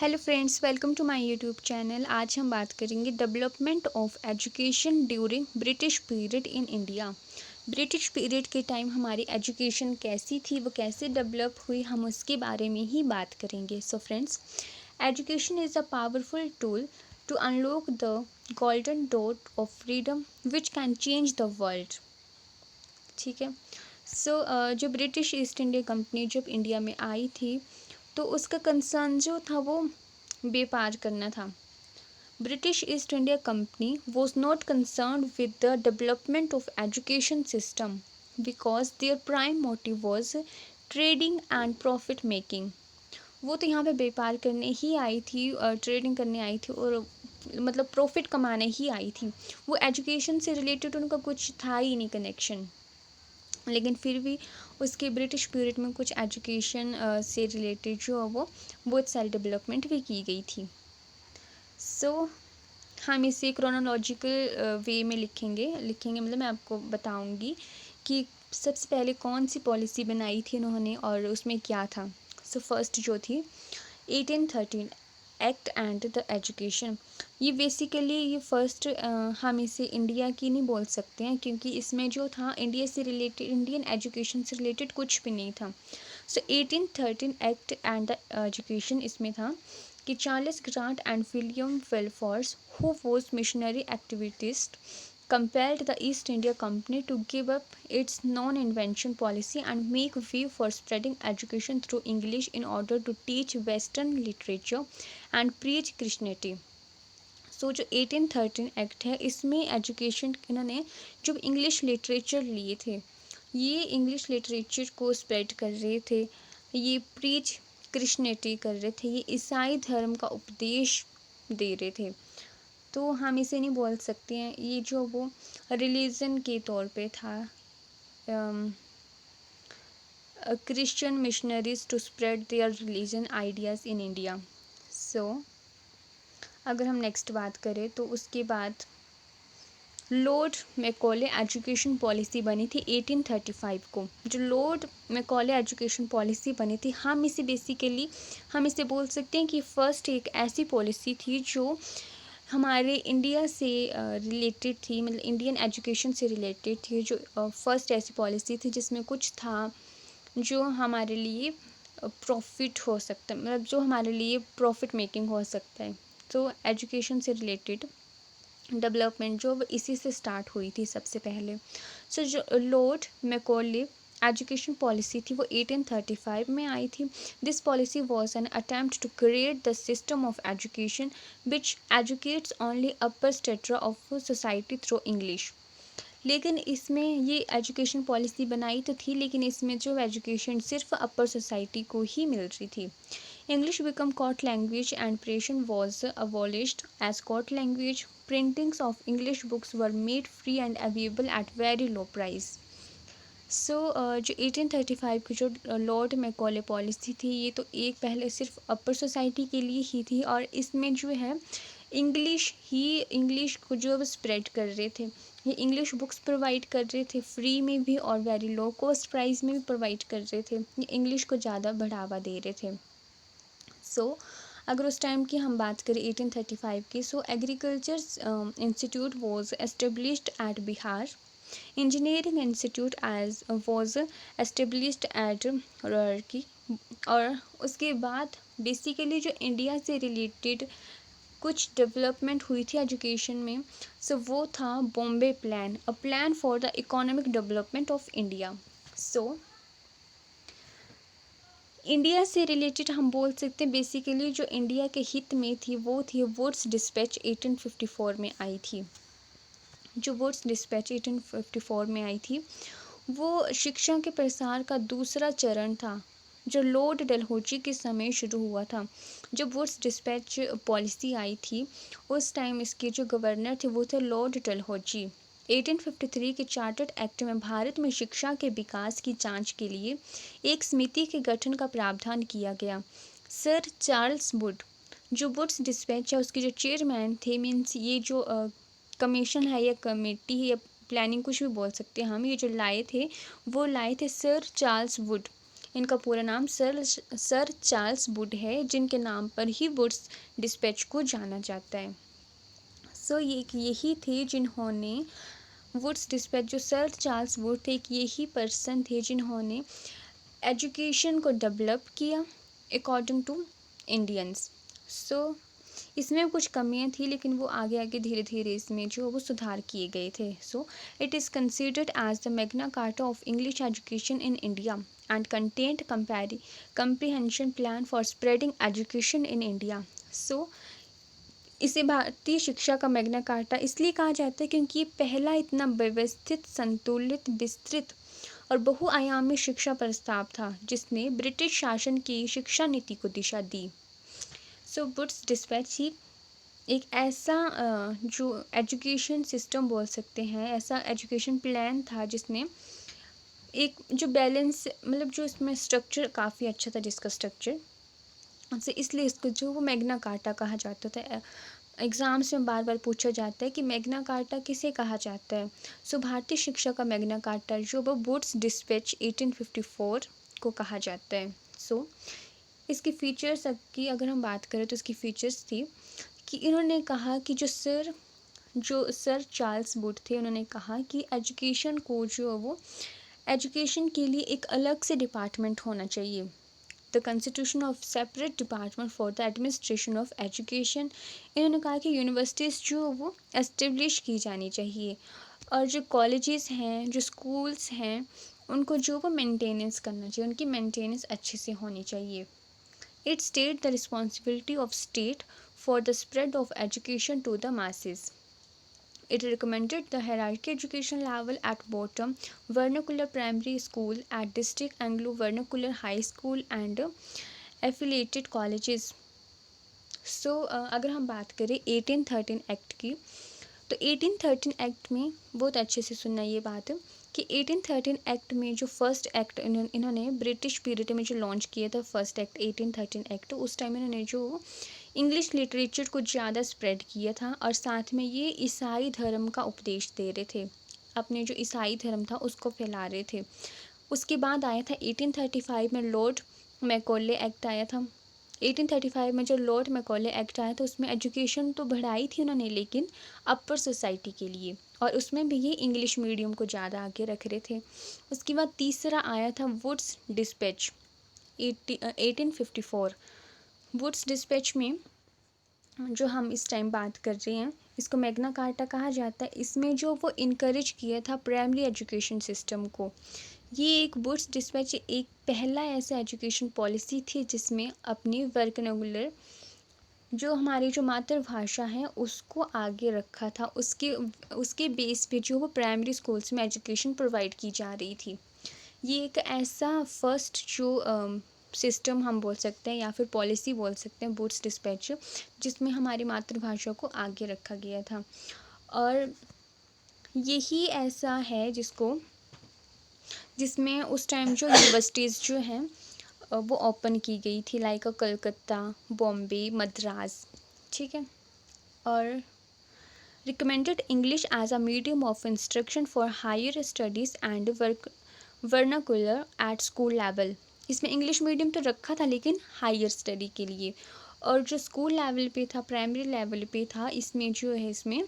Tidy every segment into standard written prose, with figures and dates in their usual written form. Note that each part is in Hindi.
Hello friends, welcome to my YouTube channel. आज हम बात करेंगे development of education during British period in India. British period के टाइम हमारी एजुकेशन कैसी थी, वो कैसे डेवलप हुई, हम उसके बारे में ही बात करेंगे। So friends, education is a powerful tool to unlock the golden door of freedom which can change the world. ठीक है। जो ब्रिटिश ईस्ट इंडिया कंपनी जब इंडिया में आई थी, तो उसका कंसर्न जो था वो व्यापार करना था। British East India company was not concern with the development of education system because their prime motive was trading and profit making. वो तो यहाँ पे व्यापार करने ही आई थी, ट्रेडिंग करने आई थी और मतलब प्रॉफिट कमाने ही आई थी। वो एजुकेशन से रिलेटेड उनका कुछ था ही नहीं कनेक्शन। लेकिन फिर भी उसके ब्रिटिश पीरियड में कुछ एजुकेशन से रिलेटेड जो है वो बहुत सारी डेवलपमेंट भी की गई थी। हम इसे क्रोनोलॉजिकल वे में लिखेंगे मतलब मैं आपको बताऊंगी कि सबसे पहले कौन सी पॉलिसी बनाई थी उन्होंने और उसमें क्या था। फर्स्ट जो थी 1813 एक्ट एंड द एजुकेशन। ये बेसिकली ये फर्स्ट हम इसे इंडिया की नहीं बोल सकते हैं, क्योंकि इसमें जो था इंडिया से रिलेटेड, इंडियन एजुकेशन से रिलेटेड कुछ भी नहीं था। 1813 एक्ट एंड द एजुकेशन इसमें था कि Charles Grant and William Wilberforce, who was missionary activist, compelled the East India Company to give up its non-invention policy and make way for spreading education through English in order to teach Western literature and preach Christianity. जो 1813 एक्ट है, इसमें एजुकेशन इन्होंने जो इंग्लिश लिटरेचर लिए थे, ये इंग्लिश लिटरेचर को स्प्रेड कर रहे थे, ये प्रीच क्रिश्चियनिटी कर रहे थे, ये ईसाई धर्म का उपदेश दे रहे थे। तो हम इसे नहीं बोल सकते हैं, ये जो वो रिलीजन के तौर पे था, Christian missionaries to spread their religion ideas in India. अगर हम नेक्स्ट बात करें तो उसके बाद लॉर्ड मैकॉले एजुकेशन पॉलिसी बनी थी 1835 को। जो लॉर्ड मैकॉले एजुकेशन पॉलिसी बनी थी, हम इसे बोल सकते हैं कि फर्स्ट एक ऐसी पॉलिसी थी जो हमारे इंडिया से रिलेटेड थी, मतलब इंडियन एजुकेशन से रिलेटेड थी। जो फर्स्ट ऐसी पॉलिसी थी जिसमें कुछ था जो हमारे लिए प्रॉफिट हो सकता है, मतलब जो हमारे लिए प्रॉफिट मेकिंग हो सकता है। तो एजुकेशन से रिलेटेड डेवलपमेंट जो इसी से स्टार्ट हुई थी सबसे पहले। जो लॉर्ड मैकॉले एजुकेशन पॉलिसी थी वो 1835 में आई थी। This policy was an attempt to create the system of education which educates only upper strata of society through English. लेकिन इसमें ये एजुकेशन पॉलिसी बनाई तो थी, लेकिन इसमें जो एजुकेशन सिर्फ अपर सोसाइटी को ही मिल रही थी। English became court language and prison was abolished as court language. Printings of English books were made free and available at very low price. जो 1835 की जो लॉर्ड मैकॉले पॉलिसी थी, ये तो एक पहले सिर्फ अपर सोसाइटी के लिए ही थी और इसमें जो है इंग्लिश को जो स्प्रेड कर रहे थे, ये इंग्लिश बुक्स प्रोवाइड कर रहे थे फ्री में भी और वेरी लो कॉस्ट प्राइस में भी प्रोवाइड कर रहे थे। ये इंग्लिश को ज़्यादा बढ़ावा दे रहे थे। अगर उस टाइम की हम बात करें 1835 की, agriculture institute was established at Bihar. Engineering institute as was established at Roorkee. और उसके बाद बेसिकली जो इंडिया से रिलेटेड कुछ डेवलपमेंट हुई थी एजुकेशन में, वो था Bombay plan, a plan for the economic development of India. India से रिलेटेड हम बोल सकते हैं बेसिकली जो इंडिया के हित में थी वो थी वुड्स डिस्पैच 1854 में आई थी। जो वुड्स डिस्पैच 1854 में आई थी वो शिक्षा के प्रसार का दूसरा चरण था, जो लॉर्ड डलहौजी के समय शुरू हुआ था। जब वुड्स डिस्पैच पॉलिसी आई थी उस टाइम इसके जो गवर्नर थे वो थे लॉर्ड डलहौजी। 1853 के चार्टर्ड एक्ट में भारत में शिक्षा के विकास की जांच के लिए एक समिति के गठन का प्रावधान किया गया। सर चार्ल्स वुड, जो वुड्स डिस्पैच है उसके जो चेयरमैन थे, मीन्स ये जो कमीशन है या कमेटी है या प्लानिंग कुछ भी बोल सकते हैं हम, ये जो लाए थे वो लाए थे सर चार्ल्स वुड इनका पूरा नाम सर चार्ल्स वुड है, जिनके नाम पर ही वुड्स डिस्पैच को जाना जाता है। सो यही थे जिन्होंने वुड्स डिस्पैच, जो सर चार्ल्स वुड थे, एक यही पर्सन थे जिन्होंने एजुकेशन को डेवलप किया अकॉर्डिंग टू इंडियंस। सो इसमें कुछ कमियां थी, लेकिन वो आगे आगे धीरे धीरे इसमें जो वो सुधार किए गए थे। So it is considered as the Magna Carta of English education in India and content comprehension plan for spreading education in India. So इसे भारतीय शिक्षा का मैग्ना कार्टा इसलिए कहा जाता है क्योंकि ये पहला इतना व्यवस्थित, संतुलित, विस्तृत और बहुआयामी शिक्षा प्रस्ताव था जिसने ब्रिटिश शासन की शिक्षा नीति को दिशा दी। सो वुड्स डिस्पैच ही एक ऐसा जो एजुकेशन सिस्टम बोल सकते हैं, ऐसा एजुकेशन प्लान था जिसने एक जो बैलेंस, मतलब जो इसमें स्ट्रक्चर काफ़ी अच्छा था, जिसका स्ट्रक्चर से इसलिए इसको जो वो मैग्ना कार्टा कहा जाता था। एग्ज़ाम्स में बार बार पूछा जाता है कि मैग्ना कार्टा किसे कहा जाता है। सो भारतीय शिक्षा का मैग्ना कार्टा जो वो वुड्स डिस्पैच 1854 को कहा जाता है। सो इसके फीचर्स की अगर हम बात करें तो इसकी फीचर्स थी कि इन्होंने कहा कि जो सर चार्ल्स वुड थे, उन्होंने कहा कि एजुकेशन को जो वो एजुकेशन के लिए एक अलग से डिपार्टमेंट होना चाहिए। The constitution of separate department for the administration of education. इन्होंने कहा कि यूनिवर्सिटीज़ जो वो एस्टेब्लिश की जानी चाहिए और जो कॉलेजेस हैं, जो स्कूल्स हैं, उनको जो वो मेंटेनेंस करना चाहिए, उनकी मेंटेनेंस अच्छे से होनी चाहिए। It states the responsibility of state for the spread of education to the masses. It recommended the hierarchy education level at bottom, vernacular primary school, at district Anglo vernacular high school and affiliated colleges. So अगर हम बात करें 1813 एक्ट की, तो 1813 एक्ट में बहुत अच्छे से सुनना ये बात कि 1813 एक्ट में जो फर्स्ट एक्ट इन्होंने ब्रिटिश पीरियड में जो लॉन्च किया था, फर्स्ट एक्ट 1813 एक्ट, उस टाइम इन्होंने जो इंग्लिश लिटरेचर को ज़्यादा स्प्रेड किया था और साथ में ये ईसाई धर्म का उपदेश दे रहे थे, अपने जो ईसाई धर्म था उसको फैला रहे थे। उसके बाद आया था 1835 में लॉर्ड मैकॉले एक्ट आया था। 1835 में जो लॉर्ड मैकॉले एक्ट आया था उसमें एजुकेशन तो बढ़ाई थी उन्होंने, लेकिन अपर सोसाइटी के लिए, और उसमें भी ये इंग्लिश मीडियम को ज़्यादा आगे रख रहे थे। उसके बाद तीसरा आया था वुड्स डिस्पैच 1854। वुड्स डिस्पैच में जो हम इस टाइम बात कर रहे हैं, इसको मैग्ना कार्टा कहा जाता है। इसमें जो वो इनकरेज किया था प्राइमरी एजुकेशन सिस्टम को, ये एक वुड्स डिस्पैच एक पहला ऐसा एजुकेशन पॉलिसी थी जिसमें अपनी वर्नाकुलर, जो हमारी जो मातृभाषा है, उसको आगे रखा था। उसके बेस पे जो वो प्राइमरी स्कूल्स में एजुकेशन प्रोवाइड की जा रही थी। ये एक ऐसा फर्स्ट जो सिस्टम हम बोल सकते हैं या फिर पॉलिसी बोल सकते हैं वुड्स डिस्पैच, जिसमें हमारी मातृभाषा को आगे रखा गया था। और यही ऐसा है जिसमें उस टाइम जो यूनिवर्सिटीज़ जो हैं वो ओपन की गई थी, लाइक कलकत्ता, बॉम्बे, मद्रास, ठीक है। और recommended English as a medium of instruction for higher studies and vernacular at school level. इसमें इंग्लिश मीडियम तो रखा था लेकिन हायर स्टडी के लिए, और जो स्कूल लेवल पे था, प्राइमरी लेवल पे था, इसमें जो है इसमें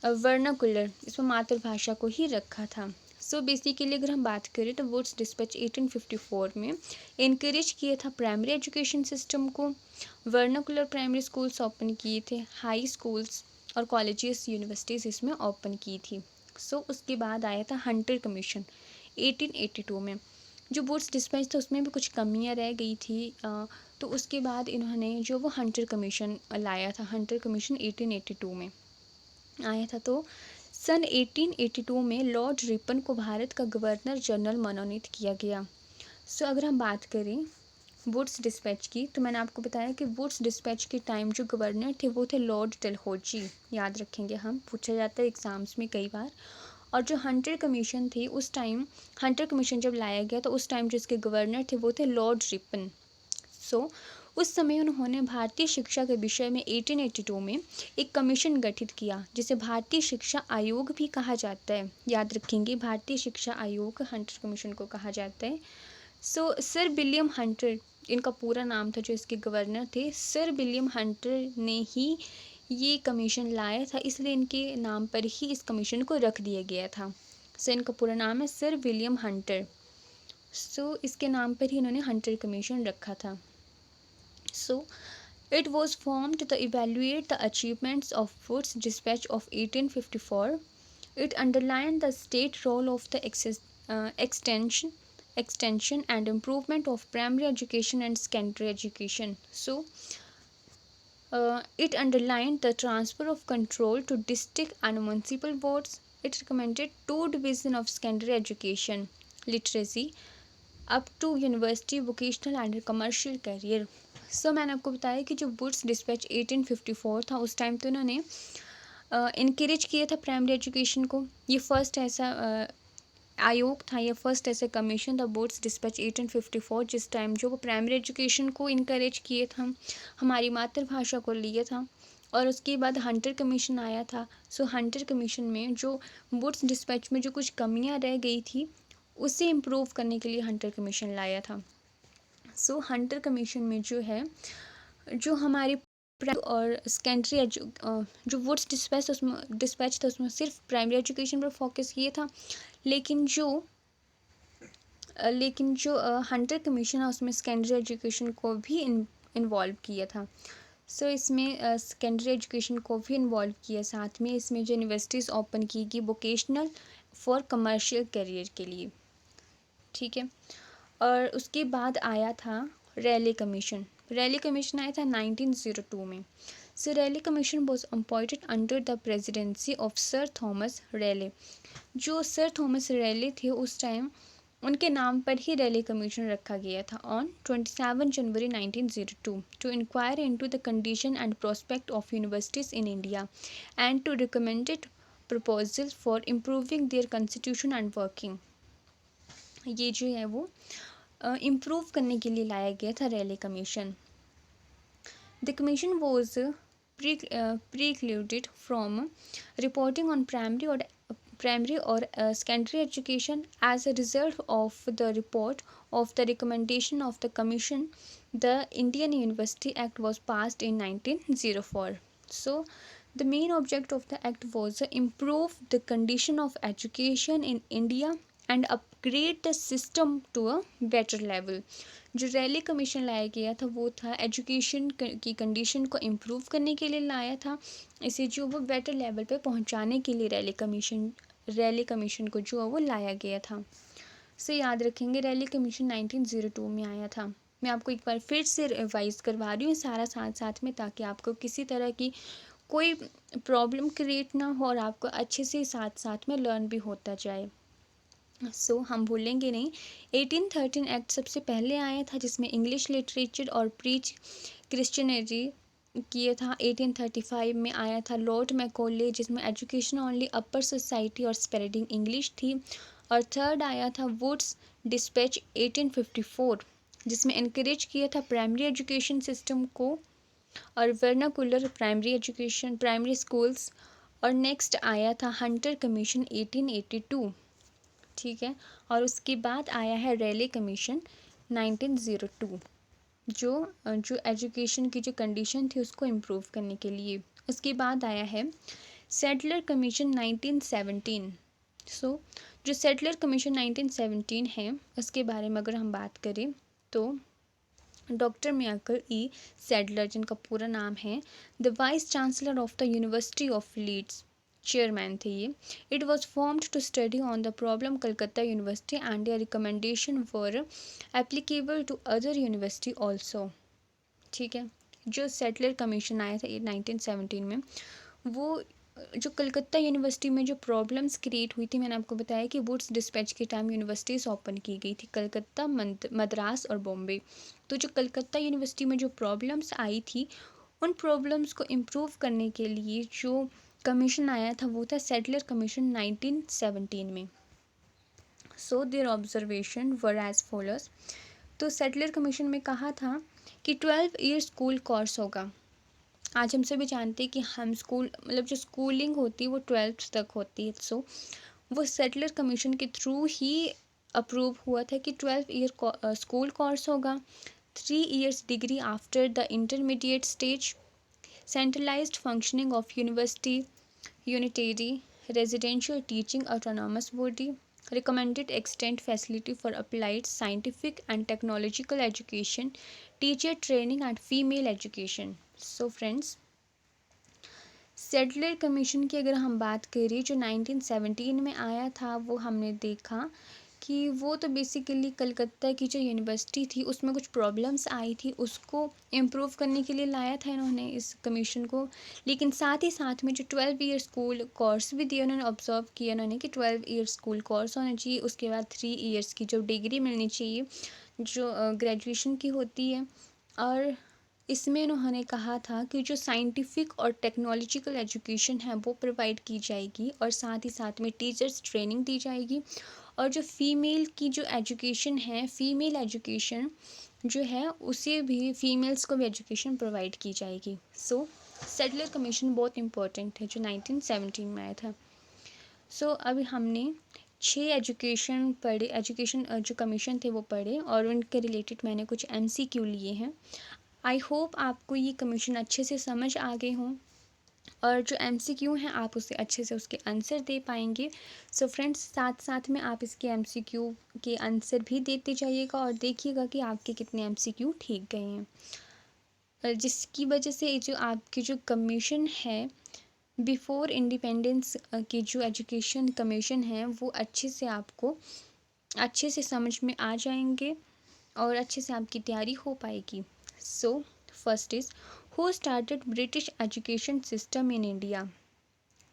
वर्नाकुलर, इसमें मातृभाषा को ही रखा था। सो बेसिकली अगर हम बात करें तो वुड्स डिस्पैच 1854 में इनकरेज किया था प्राइमरी एजुकेशन सिस्टम को, वर्नाकुलर प्राइमरी स्कूल्स ओपन किए थे, हाई स्कूल्स और कॉलेजेस, यूनिवर्सिटीज़ इसमें ओपन की थी। सो उसके बाद आया था हंटर कमीशन 1882 में। जो वुड्स डिस्पैच था उसमें भी कुछ कमियां रह गई थी, तो उसके बाद इन्होंने जो वो हंटर कमीशन लाया था। हंटर कमीशन 1882 में आया था। तो सन 1882 में लॉर्ड रिपन को भारत का गवर्नर जनरल मनोनीत किया गया। सो अगर हम बात करें वुड्स डिस्पैच की, तो मैंने आपको बताया कि वुड्स डिस्पैच के टाइम जो गवर्नर थे वो थे लॉर्ड डलहौजी, याद रखेंगे, हम पूछा जाता है एग्ज़ाम्स में कई बार। और जो हंटर कमीशन थी, उस टाइम हंटर कमीशन जब लाया गया तो उस टाइम जो इसके गवर्नर थे वो थे लॉर्ड रिपन। सो उस समय उन्होंने भारतीय शिक्षा के विषय में 1882 में एक कमीशन गठित किया जिसे भारतीय शिक्षा आयोग भी कहा जाता है, याद रखेंगे, भारतीय शिक्षा आयोग हंटर कमीशन को कहा जाता है। सो सर विलियम हंटर, इनका पूरा नाम था, जो इसके गवर्नर थे, सर विलियम हंटर ने ही ये कमीशन लाया था, इसलिए इनके नाम पर ही इस कमीशन को रख दिया गया था। सो इनका पूरा नाम है सर विलियम हंटर। सो इसके नाम पर ही इन्होंने हंटर कमीशन रखा था। सो it was formed to evaluate the achievements of Woods Dispatch of 1854. It underlined the state role of the extension and improvement of primary education and secondary education. So, it underlined the transfer of control to district and municipal boards. It recommended two divisions of secondary education, literacy, up to university vocational and commercial career. So मैंने आपको बताया कि जो वुड्स डिस्पैच 1854 था, उस टाइम तो इन्होंने इनकरेज किया था प्राइमरी एजुकेशन को। ये फर्स्ट ऐसा आयोग था, या फर्स्ट ऐसा कमीशन था वुड्स डिस्पैच 1854, जिस टाइम जो वो प्राइमरी एजुकेशन को इनकरेज किए था, हमारी मातृभाषा को लिए था। और उसके बाद हंटर कमीशन आया था। सो हंटर कमीशन में जो वुड्स डिस्पैच में जो कुछ कमियां रह गई थी, उसे इम्प्रूव करने के लिए हंटर कमीशन लाया था। सो हंटर कमीशन में जो है, जो हमारी और सेकेंडरी जो वुड्स डिस्पैच था उसमें सिर्फ प्राइमरी एजुकेशन पर फोकस किया था, लेकिन जो हंटर कमीशन है उसमें सेकेंडरी एजुकेशन को भी इन्वॉल्व किया था। सो इसमें सेकेंडरी एजुकेशन को भी इन्वॉल्व किया, साथ में इसमें जो यूनिवर्सिटीज़ ओपन की गई वोकेशनल फॉर कमर्शियल करियर के लिए। ठीक है। और उसके बाद आया था रैले कमीशन। रैले कमीशन आया था 1902 में। So Raleigh commission was appointed under the presidency of sir Thomas Raleigh. जो सर थॉमस रैले थे उस टाइम, उनके नाम पर ही रैले कमीशन रखा गया था on 27 January 1902 to inquire into the condition and prospect of universities in India and to recommended proposal for improving their constitution and working. ये जो है वो इम्प्रूव करने के लिए लाया गया था Raleigh commission. The commission was precluded from reporting on primary or secondary education. As a result of the report of the recommendation of the commission, the Indian University Act was passed in 1904. So the main object of the act was to improve the condition of education in India and upgrade the system to a better level. जो रैले कमीशन लाया गया था वो था एजुकेशन की कंडीशन को इम्प्रूव करने के लिए लाया था, इसे जो वो बेटर लेवल पे पहुंचाने के लिए रैले कमीशन को जो वो लाया गया था। से याद रखेंगे, रैले कमीशन 1902 में आया था। मैं आपको एक बार फिर से रिवाइज करवा रही हूँ सारा साथ में, ताकि आपको किसी तरह की कोई प्रॉब्लम क्रिएट ना हो और आपको अच्छे से साथ में लर्न भी होता जाए। सो हम भूलेंगे नहीं। 1813 एक्ट सबसे पहले आया था, जिसमें इंग्लिश लिटरेचर और प्रीच क्रिश्चियनिटी किया था। 1835 में आया था लॉर्ड मैकॉले, जिसमें एजुकेशन ओनली अपर सोसाइटी और स्प्रेडिंग इंग्लिश थी। और थर्ड आया था वुड्स डिस्पैच 1854, जिसमें इनकरेज किया था प्राइमरी एजुकेशन सिस्टम को और वर्नाकुलर प्राइमरी स्कूल्स। और नेक्स्ट आया था हंटर कमीशन 1882। ठीक है। और उसके बाद आया है रैले कमीशन 1902, जो एजुकेशन की जो कंडीशन थी उसको इम्प्रूव करने के लिए। उसके बाद आया है सेटलर कमीशन 1917। सो जो सेटलर कमीशन 1917 है, उसके बारे में अगर हम बात करें तो डॉक्टर मियाकल ई सेडलर, जिनका पूरा नाम है the vice chancellor of the university of Leeds, chairman थे ये। It was formed to study on the problem Calcutta university and their recommendation were applicable to other university also. ठीक है। जो सेटलर कमीशन आया था 1917 में, वो जो कलकत्ता यूनिवर्सिटी में जो प्रॉब्लम्स क्रिएट हुई थी, मैंने आपको बताया कि वुड्स डिस्पैच के टाइम यूनिवर्सिटीज़ ओपन की गई थी, कलकत्ता, मद्रास और बॉम्बे। तो जो कलकत्ता यूनिवर्सिटी में जो प्रॉब्लम्स आई थी, उन प्रॉब्लम्स को इम्प्रूव करने के लिए जो कमीशन आया था वो था सेटलर कमीशन 1917 में। So their observation were as follows. तो सेटलर कमीशन में कहा था कि 12 ईयर स्कूल कोर्स होगा। आज हम सभी जानते हैं कि हम स्कूल मतलब जो स्कूलिंग होती है वो 12th तक होती है। सो वो सेटलर कमीशन के थ्रू ही अप्रूव हुआ था कि 12 ईयर स्कूल कोर्स होगा, 3 years degree after the intermediate stage, centralised functioning of university, unitary residential teaching autonomous body, recommended extend facility for applied scientific and technological education, teacher training and female education. So friends, Sadler commission की अगर हम बात करें जो 1917 में आया था, वो हमने देखा कि वो तो बेसिकली कलकत्ता की जो यूनिवर्सिटी थी उसमें कुछ प्रॉब्लम्स आई थी, उसको इम्प्रूव करने के लिए लाया था इन्होंने इस कमीशन को। लेकिन साथ ही साथ में जो 12 ईयर स्कूल कोर्स भी दिया उन्होंने, ऑब्जर्व किया उन्होंने कि 12 ईयर स्कूल कोर्स होना चाहिए, उसके बाद 3 इयर्स की जो डिग्री मिलनी चाहिए जो ग्रेजुएशन की होती है। और इसमें उन्होंने कहा था कि जो साइंटिफिक और टेक्नोलॉजिकल एजुकेशन है वो प्रोवाइड की जाएगी, और साथ ही साथ में टीचर्स ट्रेनिंग दी जाएगी, और जो फीमेल की जो एजुकेशन है, फीमेल एजुकेशन जो है उसे भी, फीमेल्स को भी एजुकेशन प्रोवाइड की जाएगी। सो सेटलर कमीशन बहुत इंपॉर्टेंट है जो 1917 में आया था। सो अभी हमने 6 एजुकेशन पढ़े, एजुकेशन जो कमीशन थे वो पढ़े, और उनके रिलेटेड मैंने कुछ MCQ लिए हैं। आई होप आपको ये कमीशन अच्छे से समझ आ गए हों, और जो MCQ हैं आप उसे अच्छे से उसके आंसर दे पाएंगे। सो फ्रेंड्स, साथ साथ में आप इसके MCQ के आंसर भी देते जाइएगा और देखिएगा कि आपके कितने MCQ ठीक गए हैं, जिसकी वजह से जो आपकी जो कमीशन है बिफोर इंडिपेंडेंस की जो एजुकेशन कमीशन है वो अच्छे से आपको अच्छे से समझ में आ जाएंगे और अच्छे से आपकी तैयारी हो पाएगी। So first is, who started British education system in India.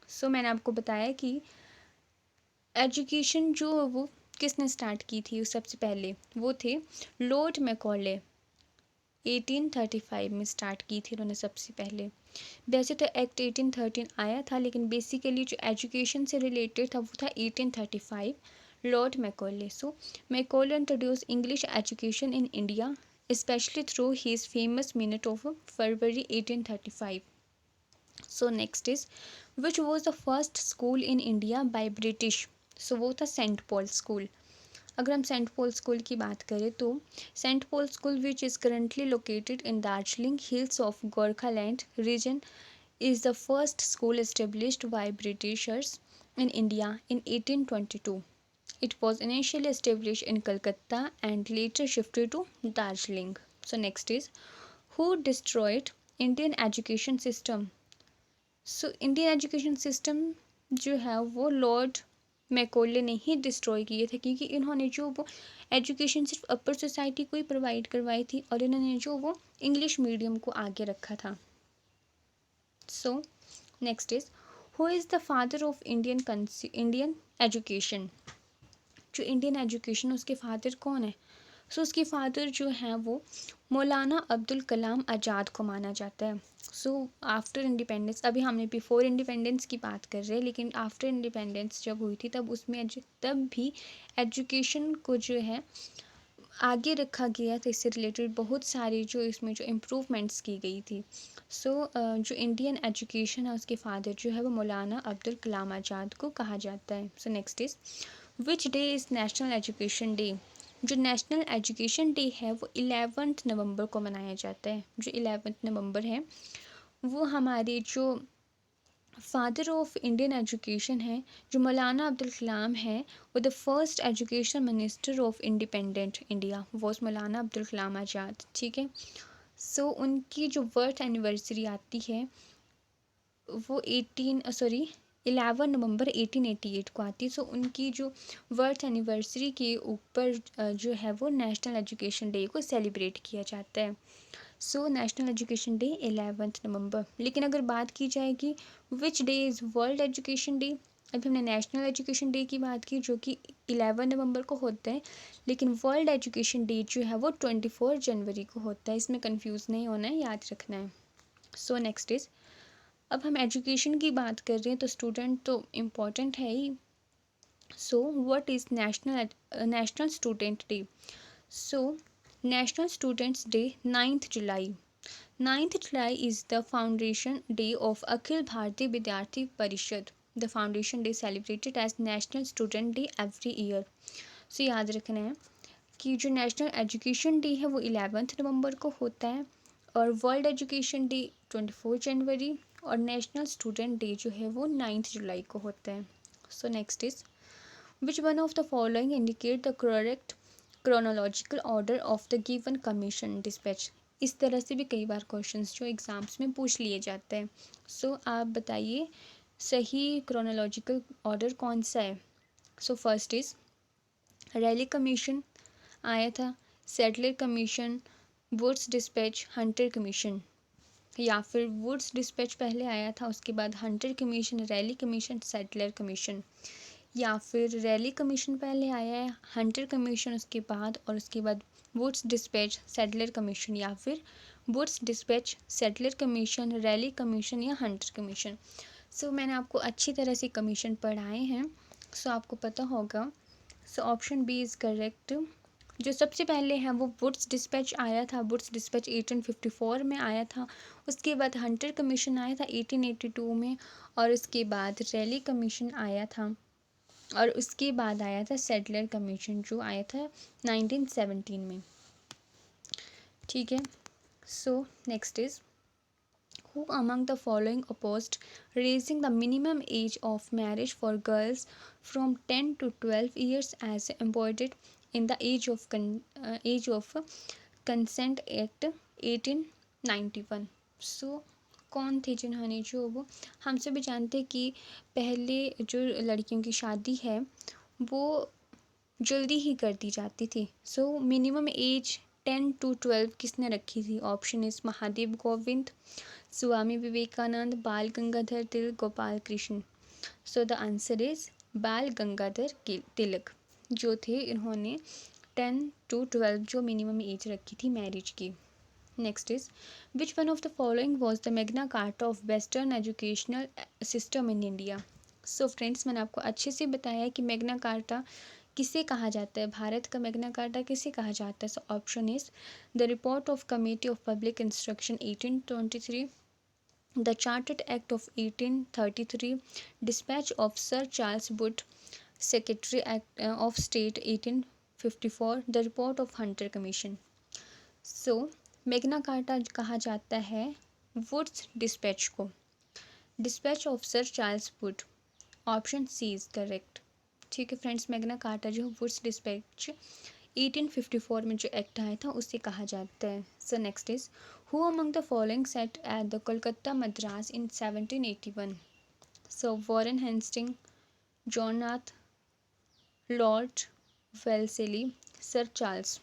So मैंने आपको बताया कि एजुकेशन जो वो किसने स्टार्ट की थी, सबसे पहले वो थे लॉर्ड मैकॉले। 1835 में स्टार्ट की थी उन्होंने सबसे पहले। वैसे तो एक्ट 1813 आया था, लेकिन बेसिकली जो एजुकेशन से रिलेटेड था वो था 1835, Lord Macaulay. So Macaulay introduce English education in India especially through his famous minute of February 1835. So next is, which was the first school in India by British? So वो था सेंट पॉल स्कूल। अगर हम सेंट पॉल स्कूल की बात करें तो Saint Paul school which is currently located in Darjeeling hills of Gorkhaland region is the first school established by Britishers in India in 1822. It was initially established in Calcutta and later shifted to Darjeeling. So next is, who destroyed Indian education system? So Indian education system जो है वो लॉर्ड मैकॉले ने ही डिस्ट्रॉय किए थे, क्योंकि इन्होंने जो वो एजुकेशन सिर्फ अपर सोसाइटी को ही प्रोवाइड करवाई थी और इन्होंने जो वो इंग्लिश मीडियम को आगे रखा था। सो next is, who is the father of Indian education. जो इंडियन एजुकेशन उसके फादर कौन है? सो उसके फादर जो हैं वो मौलाना अब्दुल कलाम आज़ाद को माना जाता है। सो आफ्टर इंडिपेंडेंस, अभी हमने बिफोर इंडिपेंडेंस की बात कर रहे हैं, लेकिन आफ्टर इंडिपेंडेंस जब हुई थी तब उसमें तब भी एजुकेशन को जो है आगे रखा गया था, इससे रिलेटेड बहुत सारी जो इसमें जो इम्प्रूवमेंट्स की गई थी। सो जो इंडियन एजुकेशन है उसके फादर जो है वो मौलाना अब्दुल कलाम आज़ाद को कहा जाता है। So next is, which day is national education day. जो नेशनल एजुकेशन डे है वो 11 नवंबर को मनाया जाता है। जो 11 नवंबर है वो हमारे जो फादर ऑफ इंडियन एजुकेशन है, जो मौलाना अब्दुल कलाम है, वो the first education minister of independent India was मौलाना अब्दुल कलाम आज़ाद। ठीक है। सो उनकी जो बर्थ एनिवर्सरी आती है वो 11 नवंबर 1888 को आती है। सो उनकी जो बर्थ एनिवर्सरी के ऊपर जो है वो नेशनल एजुकेशन डे को सेलिब्रेट किया जाता है। सो नेशनल एजुकेशन डे 11 नवंबर। लेकिन अगर बात की जाएगी which day is world education day, अभी हमने नेशनल एजुकेशन डे की बात की जो कि 11 नवंबर को होता है, लेकिन वर्ल्ड एजुकेशन डे जो है वो 24 जनवरी को होता है। इसमें कंफ्यूज नहीं होना है, याद रखना है। सो नेक्स्ट इज़, अब हम एजुकेशन की बात कर रहे हैं तो स्टूडेंट तो इम्पॉर्टेंट है ही। So what is national student day. So national students day 9th July. 9th July is the foundation day of Akhil Bharatiya Vidyarthi Parishad. The foundation day celebrated as National Student Day every year. सो याद रखना है कि जो नेशनल एजुकेशन डे है वो 11 नवंबर को होता है, और वर्ल्ड एजुकेशन डे 24 जनवरी, और नेशनल स्टूडेंट डे जो है वो 9 जुलाई को होता है। So next is, which one of the following indicate the correct chronological order of the given commission dispatch. इस तरह से भी कई बार क्वेश्चंस जो एग्जाम्स में पूछ लिए जाते हैं। सो आप बताइए सही क्रोनोलॉजिकल ऑर्डर कौन सा है। So first is Raleigh commission आया था, Sadler commission, Wood's dispatch, Hunter commission, या फिर वुड्स डिस्पैच पहले आया था उसके बाद Hunter commission, Raleigh commission, Sadler commission, या फिर रैली कमीशन पहले आया है, हंटर कमीशन उसके बाद, और उसके बाद वुड्स डिस्पैच, सेटलर कमीशन, या फिर Wood's dispatch, Sadler commission, Raleigh commission या हंटर कमीशन। सो मैंने आपको अच्छी तरह से कमीशन पढ़ाए हैं, सो आपको पता होगा। So option B is correct. जो सबसे पहले है वो वुड्स डिस्पैच आया था, वुड्स डिस्पैच 1854 में आया था, उसके बाद हंटर कमीशन आया था 1882 में, और उसके बाद रैली कमीशन आया था, और उसके बाद आया था सेटलर कमीशन जो आया था 1917 में। ठीक है। So next is, who among the following opposed raising the minimum age of marriage for girls from 10 to 12 years as embodied in the age of consent act 1891। सो कौन थे जिन्होंने, जो वो हम सभी जानते हैं कि पहले जो लड़कियों की शादी है वो जल्दी ही कर दी जाती थी। सो मिनिमम एज 10 to 12 किसने रखी थी। Option is Mahadev Govind, Swami Vivekananda, Bal Gangadhar Tilak, Gopal Krishna. So the answer is Bal Gangadhar तिलक जो थे, इन्होंने 10 to 12 जो मिनिमम एज रखी थी मैरिज की। Next is, which one of the following was the Magna Carta of western educational system in India. So friends, मैंने आपको अच्छे से बताया कि मैग्ना कार्टा किसे कहा जाता है, भारत का मैग्ना कार्टा किसे कहा जाता है। So option is the report of committee of public instruction 1823, the chartered act of 1833, dispatch of sir Charles Wood, secretary act of state 1854, the report of Hunter commission. So Magna Carta कहा जाता है वुड्स डिस्पैच को, dispatch of sir Charles Wood. Option C is correct. ठीक है फ्रेंड्स, मैग्ना कार्टा जो वुड्स डिस्पैच 1854 में जो एक्ट आया था उसे कहा जाता है। So next is, who among the following set at the Kolkata Madras in 1781। So Warren Hasting, John Nath, Lord Wellesley, sir Charles.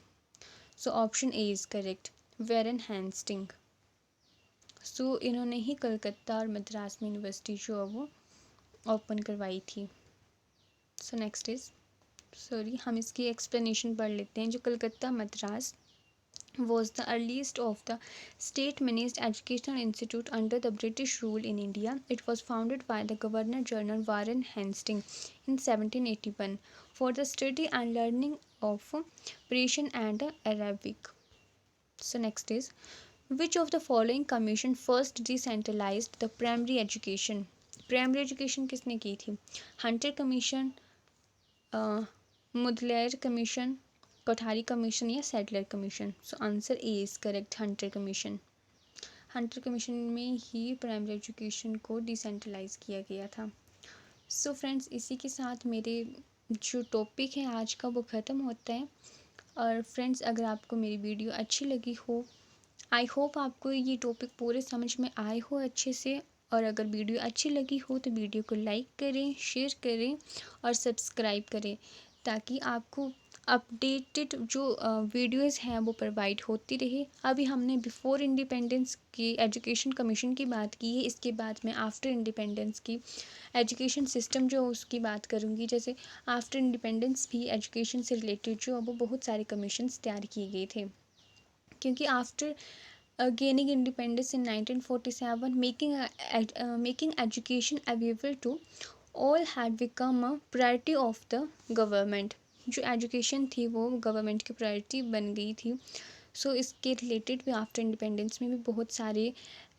So option A is correct, Warren Hasting. So इन्होंने ही कलकत्ता और मद्रास में यूनिवर्सिटी जो है वो ओपन करवाई थी। सो नेक्स्ट इज, हम इसकी एक्सप्लेनेशन पढ़ लेते हैं। जो Calcutta Madras was the earliest of the state-managed educational institute under the British rule in India. It was founded by the Governor-General Warren Hastings in 1781 for the study and learning of Persian and Arabic. So next is, which of the following commission first decentralized the primary education? Primary education किसने की थी? Hunter Commission, Mudaliar commission, Kothari commission या Sadler commission. So answer A is correct, Hunter commission. Hunter commission में ही प्राइमरी एजुकेशन को डिसेंट्रलाइज किया गया था। सो फ्रेंड्स, इसी के साथ मेरे जो टॉपिक है आज का वो ख़त्म होता है। और फ्रेंड्स, अगर आपको मेरी वीडियो अच्छी लगी हो, आई होप आपको ये टॉपिक पूरे समझ में आए हो अच्छे से। और अगर वीडियो अच्छी लगी हो तो वीडियो को लाइक करें, शेयर करें और सब्सक्राइब करें, ताकि आपको अपडेटेड जो वीडियोस हैं वो प्रोवाइड होती रहे। अभी हमने बिफोर इंडिपेंडेंस की एजुकेशन कमीशन की बात की है, इसके बाद मैं आफ्टर इंडिपेंडेंस की एजुकेशन सिस्टम जो उसकी बात करूँगी। जैसे आफ्टर इंडिपेंडेंस भी एजुकेशन से रिलेटेड जो वो बहुत सारे कमीशंस तैयार किए गए थे, क्योंकि after gaining independence in 1947, making education available to all had become a priority of the government। जो एजुकेशन थी वो गवर्नमेंट की प्रायोरिटी बन गई थी। सो इसके रिलेटेड भी आफ्टर इंडिपेंडेंस में भी बहुत सारे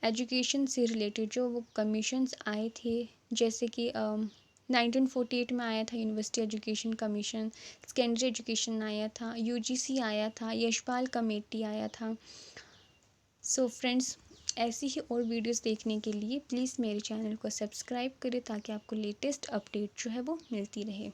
एजुकेशन से रिलेटेड जो वो कमीशंस आए थे, जैसे कि 1948 में आया था university education commission, secondary education आया था, यूजीसी आया था, यशपाल कमेटी आया था। सो फ्रेंड्स, ऐसी ही और वीडियोस देखने के लिए प्लीज़ मेरे चैनल को सब्सक्राइब करें ताकि आपको लेटेस्ट अपडेट जो है वो मिलती रहे।